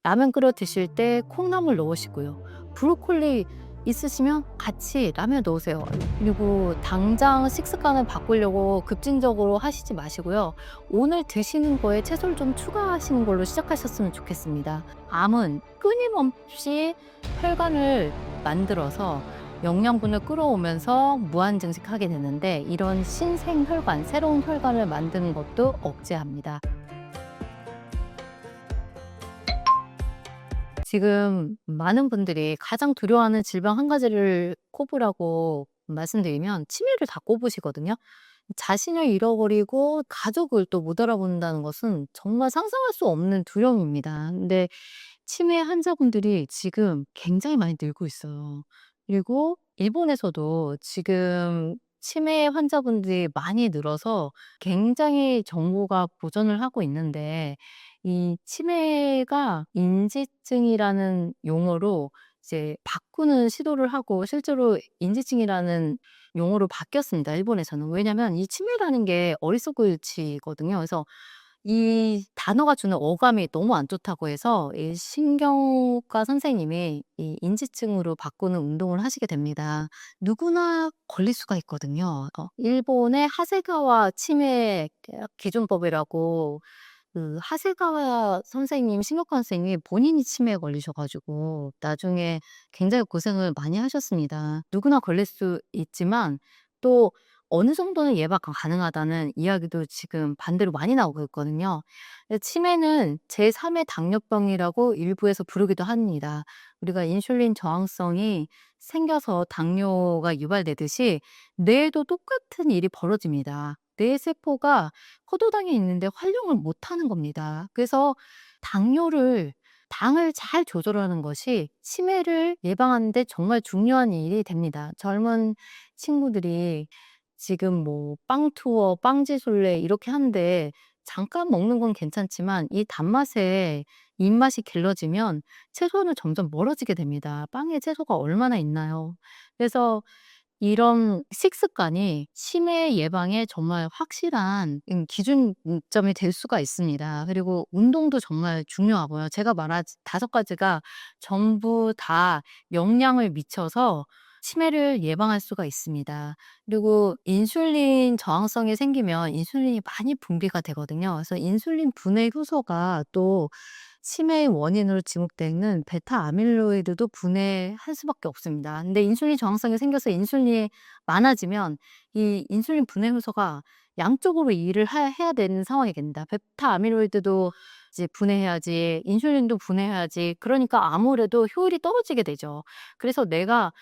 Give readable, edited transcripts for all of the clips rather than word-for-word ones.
라면 끓여 드실 때 콩나물 넣으시고요. 브로콜리 있으시면 같이 라면 넣으세요. 그리고 당장 식습관을 바꾸려고 급진적으로 하시지 마시고요. 오늘 드시는 거에 채소를 좀 추가하시는 걸로 시작하셨으면 좋겠습니다. 암은 끊임없이 혈관을 만들어서 영양분을 끌어오면서 무한증식하게 되는데, 이런 신생혈관, 새로운 혈관을 만드는 것도 억제합니다. 지금 많은 분들이 가장 두려워하는 질병 한 가지를 꼽으라고 말씀드리면 치매를 다 꼽으시거든요. 자신을 잃어버리고 가족을 또 못 알아본다는 것은 정말 상상할 수 없는 두려움입니다. 근데 치매 환자분들이 지금 굉장히 많이 늘고 있어요. 그리고 일본에서도 지금 치매 환자분들이 많이 늘어서 굉장히 정부가 보전을 하고 있는데, 이 치매가 인지증이라는 용어로 이제 바꾸는 시도를 하고 실제로 인지증이라는 용어로 바뀌었습니다, 일본에서는. 왜냐면 이 치매라는 게 어리석을치거든요. 그래서 이 단어가 주는 어감이 너무 안 좋다고 해서 이 신경과 선생님이 이 인지증으로 바꾸는 운동을 하시게 됩니다. 누구나 걸릴 수가 있거든요. 일본의 하세가와 치매 기준법이라고, 그 하세가와 선생님, 신경과 선생님이 본인이 치매에 걸리셔 가지고 나중에 굉장히 고생을 많이 하셨습니다. 누구나 걸릴 수 있지만 또 어느 정도는 예방 가능하다는 이야기도 지금 반대로 많이 나오고 있거든요. 근데 치매는 제3의 당뇨병이라고 일부에서 부르기도 합니다. 우리가 인슐린 저항성이 생겨서 당뇨가 유발되듯이 뇌에도 똑같은 일이 벌어집니다. 뇌 세포가 포도당이 있는데 활용을 못하는 겁니다. 그래서 당뇨를 당을 잘 조절하는 것이 치매를 예방하는 데 정말 중요한 일이 됩니다. 젊은 친구들이 지금 뭐 빵 투어, 빵지술래 이렇게 하는데 잠깐 먹는 건 괜찮지만 이 단맛에 입맛이 길러지면 채소는 점점 멀어지게 됩니다. 빵에 채소가 얼마나 있나요? 그래서 이런 식습관이 치매 예방에 정말 확실한 기준점이 될 수가 있습니다. 그리고 운동도 정말 중요하고요. 제가 말한 5가지가 전부 다 영향을 미쳐서 치매를 예방할 수가 있습니다. 그리고 인슐린 저항성이 생기면 인슐린이 많이 분비가 되거든요. 그래서 인슐린 분해 효소가 또 치매의 원인으로 지목되는 베타 아밀로이드도 분해할 수밖에 없습니다. 근데 인슐린 저항성이 생겨서 인슐린이 많아지면 이 인슐린 분해 효소가 양쪽으로 일을 해야 되는 상황이 됩니다. 베타 아밀로이드도 이제 분해해야지, 인슐린도 분해해야지. 그러니까 아무래도 효율이 떨어지게 되죠. 그래서 내가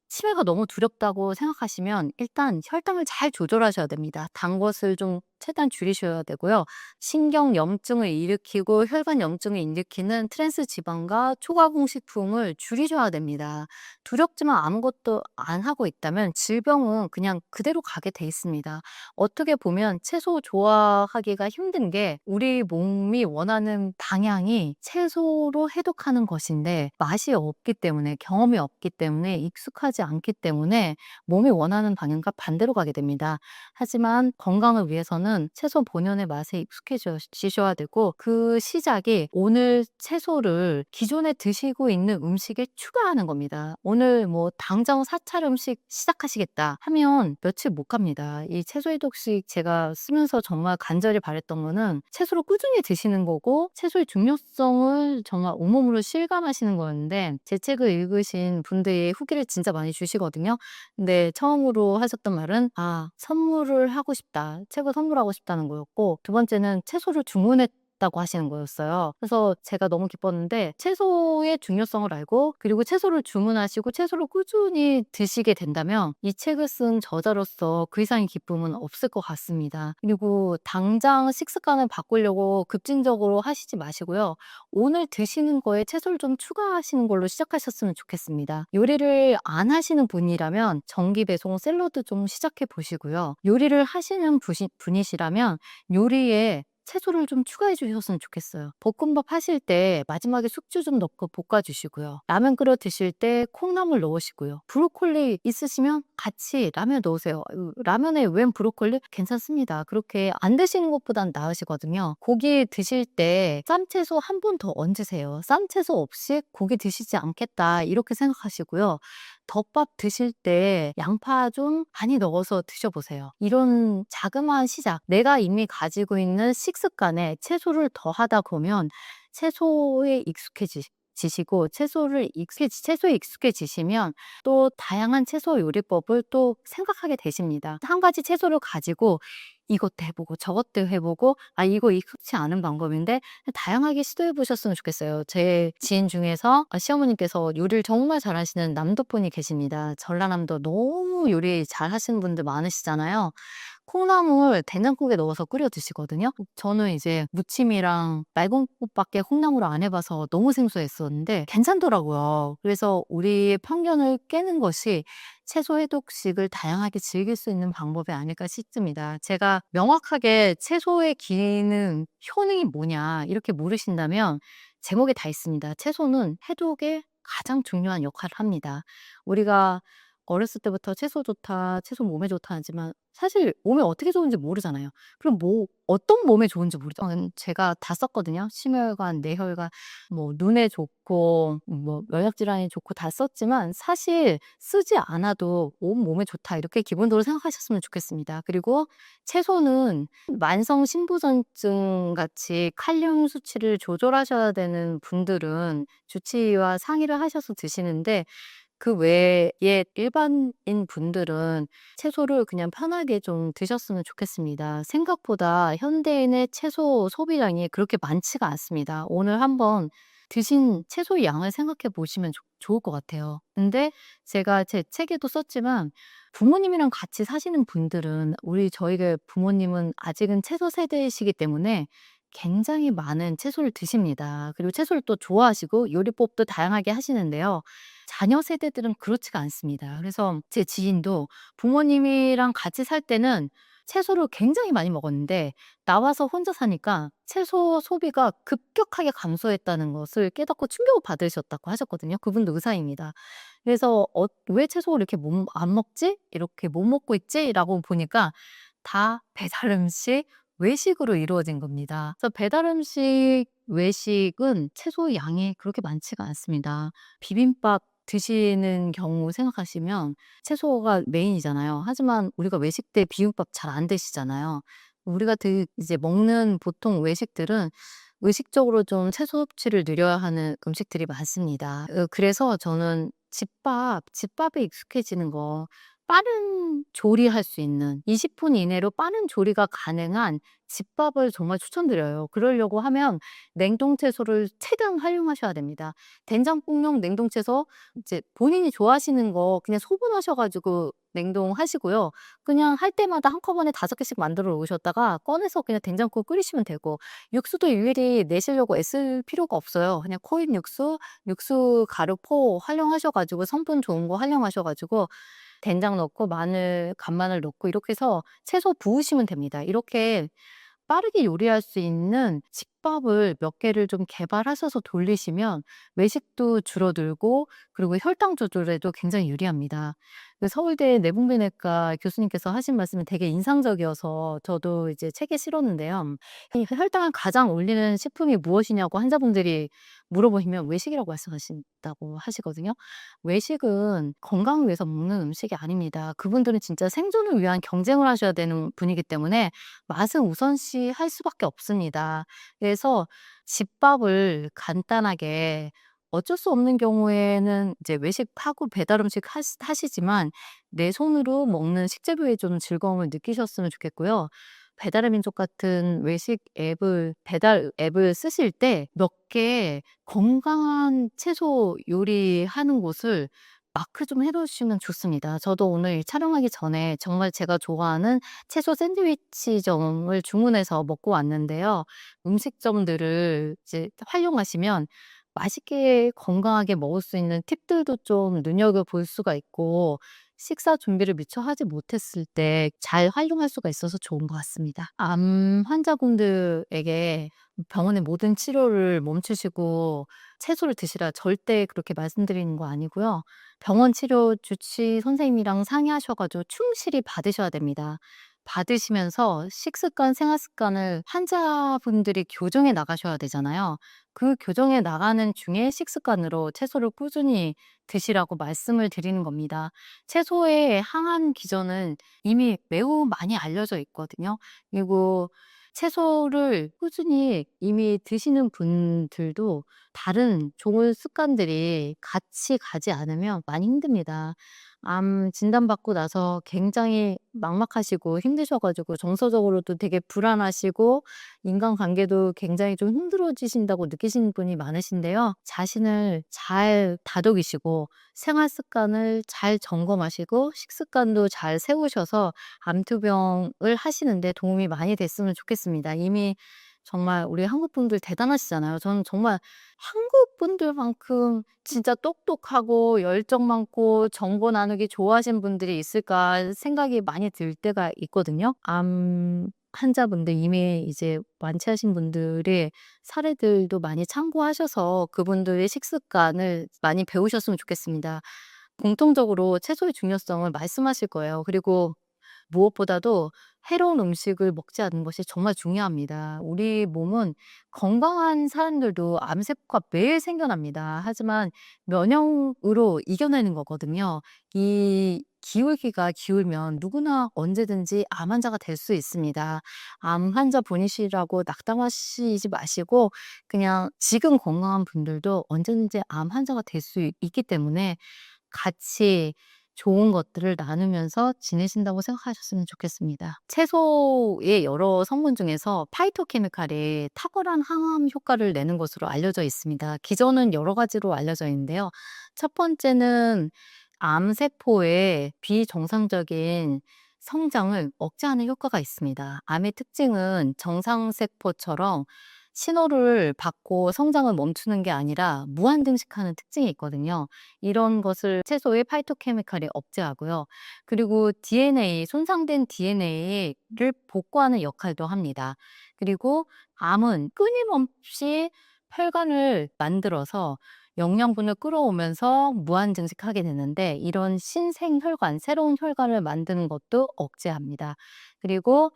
치매가 너무 두렵다고 생각하시면 일단 혈당을 잘 조절하셔야 됩니다. 단 것을 좀 최대한 줄이셔야 되고요. 신경염증을 일으키고 혈관염증을 일으키는 트랜스 지방과 초가공식품을 줄이셔야 됩니다. 두렵지만 아무것도 안 하고 있다면 질병은 그냥 그대로 가게 돼 있습니다. 어떻게 보면 채소 좋아하기가 힘든 게 우리 몸이 원하는 방향이 채소로 해독하는 것인데 맛이 없기 때문에, 경험이 없기 때문에, 익숙하지 않기 때문에 몸이 원하는 방향과 반대로 가게 됩니다. 하지만 건강을 위해서는 채소 본연의 맛에 익숙해지셔야 되고, 그 시작이 오늘 채소를 기존에 드시고 있는 음식에 추가하는 겁니다. 오늘 뭐 당장 사찰 음식 시작하시겠다 하면 며칠 못 갑니다. 이 채소 해독식 제가 쓰면서 정말 간절히 바랬던 거는 채소를 꾸준히 드시는 거고 채소의 중요성을 정말 온몸으로 실감하시는 거였는데, 제 책을 읽으신 분들이 후기를 진짜 많이 주시거든요. 근데 처음으로 하셨던 말은 선물을 하고 싶다. 책을 선물하고 싶다는 거였고, 두 번째는 채소를 주문했다고 하시는 거였어요. 그래서 제가 너무 기뻤는데, 채소의 중요성을 알고 그리고 채소를 주문하시고 채소를 꾸준히 드시게 된다면 이 책을 쓴 저자로서 그 이상의 기쁨은 없을 것 같습니다. 그리고 당장 식습관을 바꾸려고 급진적으로 하시지 마시고요. 오늘 드시는 거에 채소를 좀 추가하시는 걸로 시작하셨으면 좋겠습니다. 요리를 안 하시는 분이라면 정기 배송 샐러드 좀 시작해 보시고요. 요리를 하시는 분이시라면 요리에 채소를 좀 추가해 주셨으면 좋겠어요. 볶음밥 하실 때 마지막에 숙주 좀 넣고 볶아 주시고요. 라면 끓여 드실 때 콩나물 넣으시고요. 브로콜리 있으시면 같이 라면에 넣으세요. 라면에 웬 브로콜리? 괜찮습니다. 그렇게 안 드시는 것보단 나으시거든요. 고기 드실 때 쌈채소 한 번 더 얹으세요. 쌈채소 없이 고기 드시지 않겠다 이렇게 생각하시고요. 덮밥 드실 때 양파 좀 많이 넣어서 드셔보세요. 이런 자그마한 시작, 내가 이미 가지고 있는 식습관에 채소를 더하다 보면 채소에 익숙해지시고 채소에 익숙해지시면 또 다양한 채소 요리법을 또 생각하게 되십니다. 한 가지 채소를 가지고 이것도 해보고 저것도 해보고 이거 익숙치 않은 방법인데 다양하게 시도해 보셨으면 좋겠어요. 제 지인 중에서 시어머님께서 요리를 정말 잘하시는 남도분이 계십니다. 전라남도 너무 요리 잘하시는 분들 많으시잖아요. 콩나물 된장국에 넣어서 끓여 드시거든요. 저는 이제 무침이랑 맑은 국밖에 콩나물을 안 해봐서 너무 생소했었는데 괜찮더라고요. 그래서 우리의 편견을 깨는 것이 채소 해독식을 다양하게 즐길 수 있는 방법이 아닐까 싶습니다. 제가 명확하게 채소의 기능, 효능이 뭐냐 이렇게 물으신다면 제목에 다 있습니다. 채소는 해독에 가장 중요한 역할을 합니다. 우리가 어렸을 때부터 채소 좋다, 채소 몸에 좋다 하지만 사실 몸에 어떻게 좋은지 모르잖아요. 그럼 어떤 몸에 좋은지 모르죠. 제가 다 썼거든요. 심혈관, 뇌혈관, 눈에 좋고, 면역 질환에 좋고 다 썼지만 사실 쓰지 않아도 온 몸에 좋다. 이렇게 기본적으로 생각하셨으면 좋겠습니다. 그리고 채소는 만성 신부전증 같이 칼륨 수치를 조절하셔야 되는 분들은 주치의와 상의를 하셔서 드시는데 그 외에 일반인 분들은 채소를 그냥 편하게 좀 드셨으면 좋겠습니다. 생각보다 현대인의 채소 소비량이 그렇게 많지가 않습니다. 오늘 한번 드신 채소의 양을 생각해 보시면 좋을 것 같아요. 근데 제가 제 책에도 썼지만 부모님이랑 같이 사시는 분들은 저희가 부모님은 아직은 채소 세대이시기 때문에 굉장히 많은 채소를 드십니다. 그리고 채소를 또 좋아하시고 요리법도 다양하게 하시는데요. 자녀 세대들은 그렇지가 않습니다. 그래서 제 지인도 부모님이랑 같이 살 때는 채소를 굉장히 많이 먹었는데 나와서 혼자 사니까 채소 소비가 급격하게 감소했다는 것을 깨닫고 충격을 받으셨다고 하셨거든요. 그분도 의사입니다. 그래서 왜 채소를 이렇게 안 먹지? 이렇게 못 먹고 있지? 라고 보니까 다 배달 음식, 외식으로 이루어진 겁니다. 그래서 배달 음식, 외식은 채소 양이 그렇게 많지가 않습니다. 비빔밥 드시는 경우 생각하시면 채소가 메인이잖아요. 하지만 우리가 외식 때 비빔밥 잘 안 드시잖아요. 우리가 이제 먹는 보통 외식들은 의식적으로 좀 채소 섭취를 늘려야 하는 음식들이 많습니다. 그래서 저는 집밥에 익숙해지는 거, 빠른 조리할 수 있는 20분 이내로 빠른 조리가 가능한 집밥을 정말 추천드려요. 그러려고 하면 냉동 채소를 최대한 활용하셔야 됩니다. 된장국용 냉동 채소 이제 본인이 좋아하시는 거 그냥 소분하셔 가지고 냉동하시고요. 그냥 할 때마다 한꺼번에 5개씩 만들어 놓으셨다가 꺼내서 그냥 된장국 끓이시면 되고 육수도 일일이 내시려고 애쓸 필요가 없어요. 그냥 코인 육수 가루 포 활용하셔 가지고 성분 좋은 거 활용하셔 가지고 된장 넣고 간마늘 넣고 이렇게 해서 채소 부으시면 됩니다. 이렇게 빠르게 요리할 수 있는 집밥을 몇 개를 좀 개발하셔서 돌리시면 외식도 줄어들고 그리고 혈당 조절에도 굉장히 유리합니다. 서울대 내분비내과 교수님께서 하신 말씀이 되게 인상적이어서 저도 이제 책에 실었는데요. 이 혈당을 가장 올리는 식품이 무엇이냐고 환자분들이 물어보시면 외식이라고 말씀하신다고 하시거든요. 외식은 건강을 위해서 먹는 음식이 아닙니다. 그분들은 진짜 생존을 위한 경쟁을 하셔야 되는 분이기 때문에 맛은 우선시할 수밖에 없습니다. 그래서 집밥을 간단하게 어쩔 수 없는 경우에는 이제 외식하고 배달 음식 하시지만 내 손으로 먹는 식재료에 좀 즐거움을 느끼셨으면 좋겠고요. 배달의 민족 같은 배달 앱을 쓰실 때 몇 개 건강한 채소 요리하는 곳을 마크 좀 해 놓으시면 좋습니다. 저도 오늘 촬영하기 전에 정말 제가 좋아하는 채소 샌드위치점을 주문해서 먹고 왔는데요. 음식점들을 이제 활용하시면 맛있게 건강하게 먹을 수 있는 팁들도 좀 눈여겨볼 수가 있고 식사 준비를 미처 하지 못했을 때 잘 활용할 수가 있어서 좋은 것 같습니다. 암 환자분들에게 병원의 모든 치료를 멈추시고 채소를 드시라 절대 그렇게 말씀드리는 거 아니고요. 병원 치료 주치 선생님이랑 상의하셔 가지고 충실히 받으셔야 됩니다. 받으시면서 식습관, 생활 습관을 환자분들이 교정해 나가셔야 되잖아요. 그 교정해 나가는 중에 식습관으로 채소를 꾸준히 드시라고 말씀을 드리는 겁니다. 채소의 항암 기전은 이미 매우 많이 알려져 있거든요. 그리고 채소를 꾸준히 이미 드시는 분들도 다른 좋은 습관들이 같이 가지 않으면 많이 힘듭니다. 암 진단받고 나서 굉장히 막막하시고 힘드셔 가지고 정서적으로도 되게 불안하시고 인간관계도 굉장히 좀 힘들어지신다고 느끼시는 분이 많으신데요. 자신을 잘 다독이시고 생활 습관을 잘 점검하시고 식습관도 잘 세우셔서 암투병을 하시는데 도움이 많이 됐으면 좋겠습니다. 이미 정말 우리 한국 분들 대단하시잖아요. 저는 정말 '한국 분들만큼 진짜 똑똑하고 열정 많고 정보 나누기 좋아하시는 분들이 있을까?' 생각이 많이 들 때가 있거든요. 암 환자분들 이미 이제 완치하신 분들의 사례들도 많이 참고하셔서 그분들의 식습관을 많이 배우셨으면 좋겠습니다. 공통적으로 채소의 중요성을 말씀하실 거예요. 그리고 무엇보다도 해로운 음식을 먹지 않는 것이 정말 중요합니다. 우리 몸은 건강한 사람들도 암세포가 매일 생겨납니다. 하지만 면역으로 이겨내는 거거든요. 이 기울기가 기울면 누구나 언제든지 암 환자가 될 수 있습니다. 암 환자 분이시라고 낙담하시지 마시고 그냥 지금 건강한 분들도 언제든지 암 환자가 될 수 있기 때문에 같이 좋은 것들을 나누면서 지내신다고 생각하셨으면 좋겠습니다. 채소의 여러 성분 중에서 파이토케미칼이 탁월한 항암 효과를 내는 것으로 알려져 있습니다. 기전은 여러 가지로 알려져 있는데요. 첫 번째는 암세포의 비정상적인 성장을 억제하는 효과가 있습니다. 암의 특징은 정상세포처럼 신호를 받고 성장을 멈추는 게 아니라 무한등식하는 특징이 있거든요. 이런 것을 채소의 파이토케미칼이 억제하고요. 그리고 DNA, 손상된 DNA를 복구하는 역할도 합니다. 그리고 암은 끊임없이 혈관을 만들어서 영양분을 끌어오면서 무한증식하게 되는데 이런 신생혈관, 새로운 혈관을 만드는 것도 억제합니다. 그리고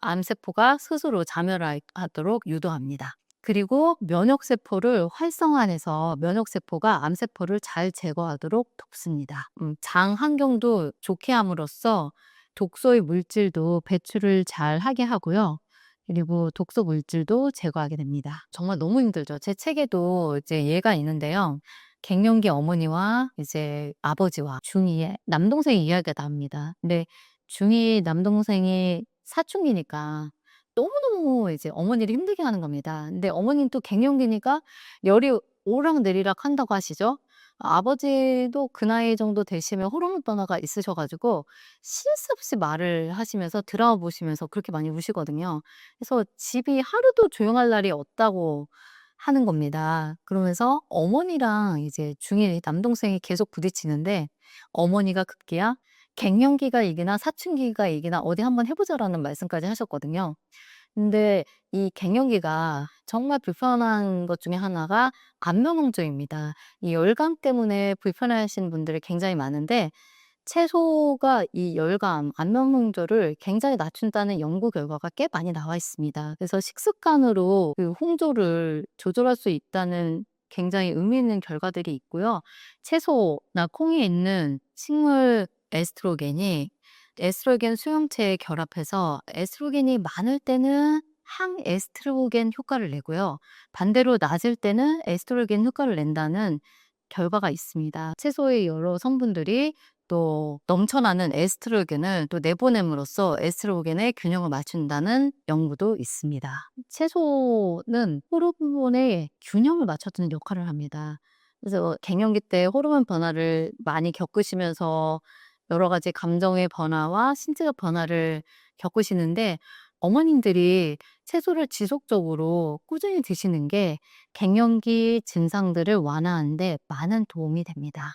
암세포가 스스로 자멸하도록 유도합니다. 그리고 면역세포를 활성화해서 면역세포가 암세포를 잘 제거하도록 돕습니다. 장 환경도 좋게 함으로써 독소의 물질도 배출을 잘 하게 하고요. 그리고 독소 물질도 제거하게 됩니다. 정말 너무 힘들죠. 제 책에도 이제 예가 있는데요. 갱년기 어머니와 이제 아버지와 중2의 남동생 이야기가 나옵니다. 근데 중2 남동생이 사춘기니까 너무너무 이제 어머니를 힘들게 하는 겁니다. 근데 어머니는 또 갱년기니까 열이 오락내리락 한다고 하시죠. 아버지도 그 나이 정도 되시면 호르몬 변화가 있으셔 가지고 쉴 새 없이 말을 하시면서 드라마 보시면서 그렇게 많이 우시거든요. 그래서 집이 하루도 조용할 날이 없다고 하는 겁니다. 그러면서 어머니랑 이제 중1 남동생이 계속 부딪히는데 어머니가 급기야 "갱년기가 이기나 사춘기가 이기나 어디 한번 해 보자."라는 말씀까지 하셨거든요. 근데 이 갱년기가 정말 불편한 것 중에 하나가 안면홍조입니다. 이 열감 때문에 불편해하시는 분들이 굉장히 많은데 채소가 이 열감, 안면홍조를 굉장히 낮춘다는 연구 결과가 꽤 많이 나와 있습니다. 그래서 식습관으로 그 홍조를 조절할 수 있다는 굉장히 의미 있는 결과들이 있고요. 채소나 콩에 있는 식물 에스트로겐이 에스트로겐 수용체에 결합해서 에스트로겐이 많을 때는 항에스트로겐 효과를 내고요. 반대로 낮을 때는 에스트로겐 효과를 낸다는 결과가 있습니다. 채소의 여러 성분들이 또 넘쳐나는 에스트로겐을 또 내보냄으로써 에스트로겐의 균형을 맞춘다는 연구도 있습니다. 채소는 호르몬의 균형을 맞춰주는 역할을 합니다. 그래서 갱년기 때 호르몬 변화를 많이 겪으시면서 여러 가지 감정의 변화와 신체적 변화를 겪으시는데 어머님들이 채소를 지속적으로 꾸준히 드시는 게 갱년기 증상들을 완화하는 데 많은 도움이 됩니다.